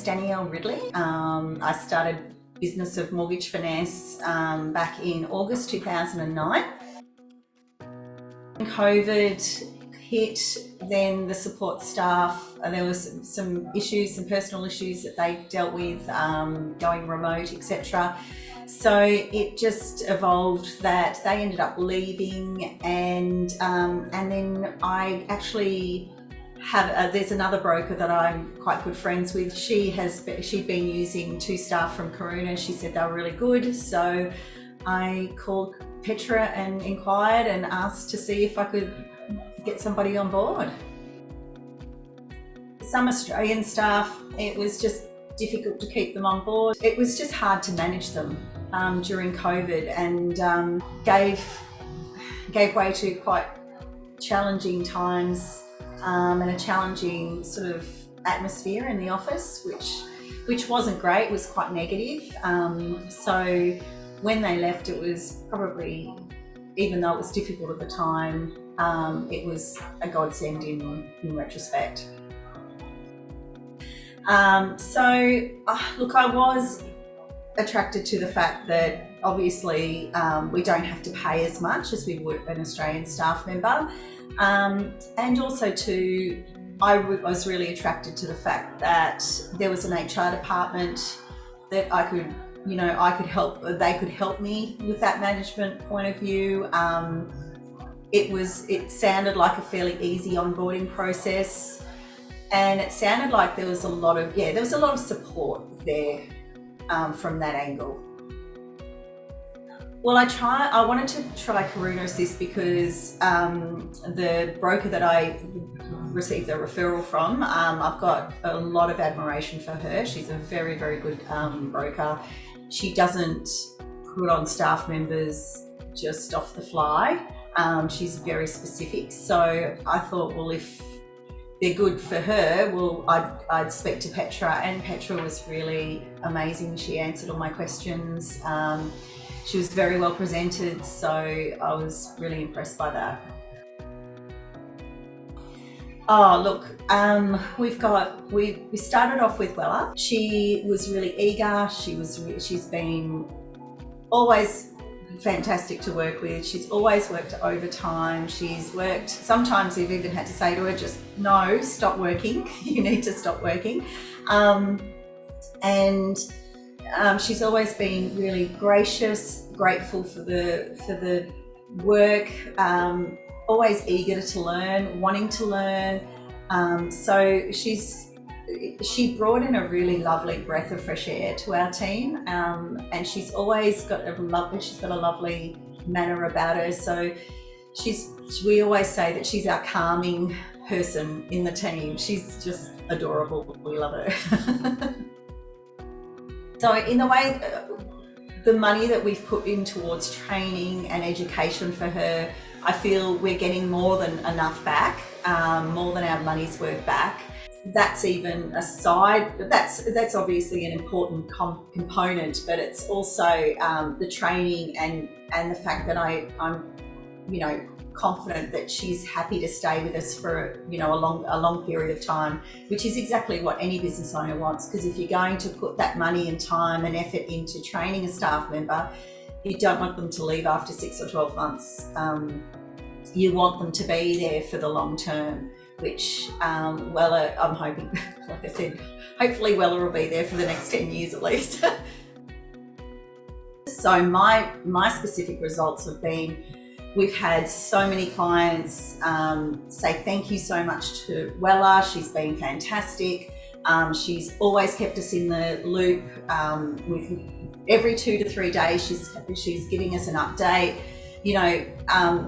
Danielle Ridley. I started business of Mortgage Finesse back in August 2009. When COVID hit, then the support staff, there was some personal issues that they dealt with, going remote, etc. So it just evolved that they ended up leaving, and then I actually have there's another broker that I'm quite good friends with. She'd been using two staff from Karuna. She said they were really good, so I called Petra and inquired and asked to see if I could get somebody on board. Some Australian staff, it was just difficult to keep them on board. It was just hard to manage them during COVID, and gave way to quite challenging times and a challenging sort of atmosphere in the office, which wasn't great. It was quite negative. So when they left, it was probably, even though it was difficult at the time, it was a godsend in retrospect. Look, I was attracted to the fact that obviously we don't have to pay as much as we would an Australian staff member, and also I was really attracted to the fact that there was an HR department that I could help. They could help me with that management point of view. It sounded like a fairly easy onboarding process, and it sounded like there was a lot of support there from that angle. Well, I wanted to try Karuna Assist because the broker that I received a referral from, I've got a lot of admiration for her. She's a very, very good broker. She doesn't put on staff members just off the fly. She's very specific. So I thought, well, if they're good for her, well, I'd speak to Petra, and Petra was really amazing. She answered all my questions. She was very well presented, so I was really impressed by that. Oh, look, we started off with Wella. She was really eager. She's been always fantastic to work with. She's always worked overtime. She's worked, sometimes we've even had to say to her, just no, stop working. You need to stop working. She's always been really gracious, grateful for the work, always eager to learn, wanting to learn. So she brought in a really lovely breath of fresh air to our team, and she's always got a lovely manner about her. So we always say that she's our calming person in the team. She's just adorable. We love her. So in a way, the money that we've put in towards training and education for her, I feel we're getting more than enough back, more than our money's worth back. That's even aside, that's obviously an important component, but it's also the training and the fact that I'm confident that she's happy to stay with us for a long period of time, which is exactly what any business owner wants. Because if you're going to put that money and time and effort into training a staff member, you don't want them to leave after 6 or 12 months. You want them to be there for the long term, which Wella, I'm hoping, like I said, hopefully Wella will be there for the next 10 years at least. So my specific results have been, we've had so many clients say thank you so much to Wella. She's been fantastic. She's always kept us in the loop. With every 2 to 3 days, she's giving us an update.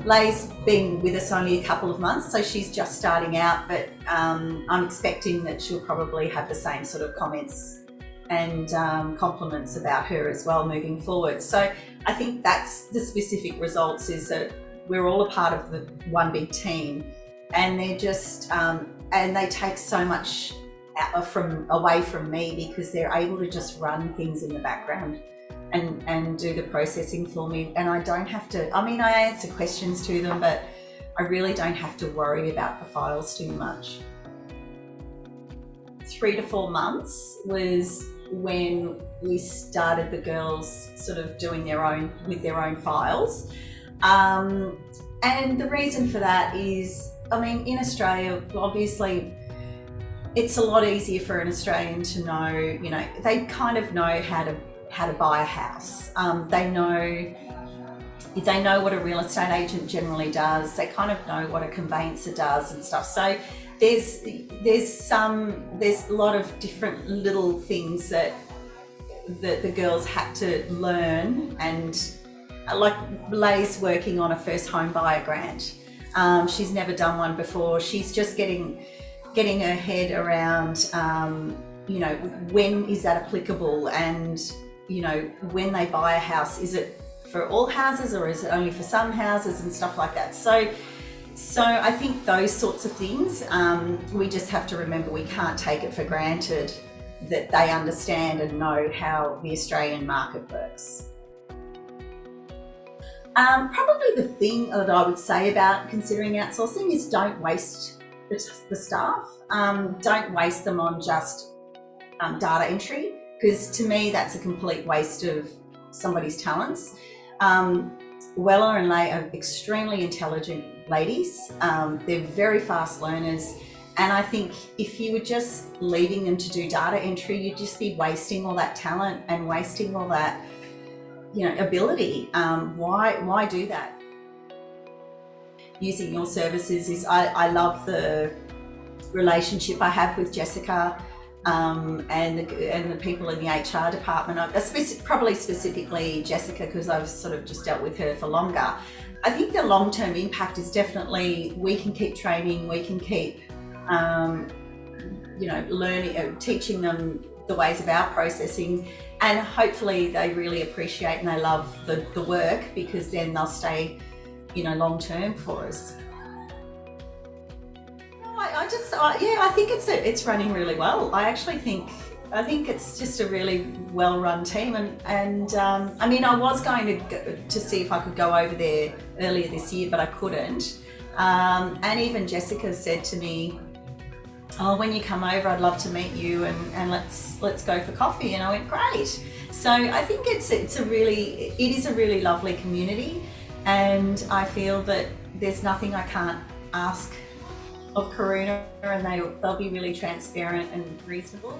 Lay's been with us only a couple of months, so she's just starting out, but I'm expecting that she'll probably have the same sort of comments and compliments about her as well moving forward. So I think that's the specific results, is that we're all a part of the one big team, and they're just and they take so much away from me, because they're able to just run things in the background and do the processing for me, and I don't have to, I answer questions to them, but I really don't have to worry about the files too much. 3 to 4 months was when we started the girls sort of doing their own files. And the reason for that is, I mean, in Australia, obviously, it's a lot easier for an Australian to know, you know, they kind of know how to buy a house. They know what a real estate agent generally does. They kind of know what a conveyancer does and stuff. So there's a lot of different little things that the girls had to learn, and like Lay's working on a first home buyer grant. She's never done one before. She's just getting her head around, you know, when is that applicable, and, you know, when they buy a house, is it for all houses or is it only for some houses and stuff like that. So I think those sorts of things, we just have to remember we can't take it for granted that they understand and know how the Australian market works. Probably the thing that I would say about considering outsourcing is don't waste the staff. Don't waste them on just data entry, because to me that's a complete waste of somebody's talents. Wella and Lay are extremely intelligent ladies. They're very fast learners, and I think if you were just leaving them to do data entry, you'd just be wasting all that talent and wasting all that, you know, ability. Why do that? Using your services is, I love the relationship I have with Jessica and the people in the HR department. Probably specifically Jessica, because I've sort of just dealt with her for longer. I think the long-term impact is definitely we can keep training, we can keep you know, learning, teaching them the ways of our processing, and hopefully they really appreciate and they love the work, because then they'll stay, you know, long-term for us. I think it's running really well. I think it's just a really well-run team, and I mean, I was going to see if I could go over there earlier this year, but I couldn't. And even Jessica said to me, "Oh, when you come over, I'd love to meet you, and let's go for coffee." And I went, "Great." So I think it is a really lovely community, and I feel that there's nothing I can't ask of Karuna, and they'll be really transparent and reasonable.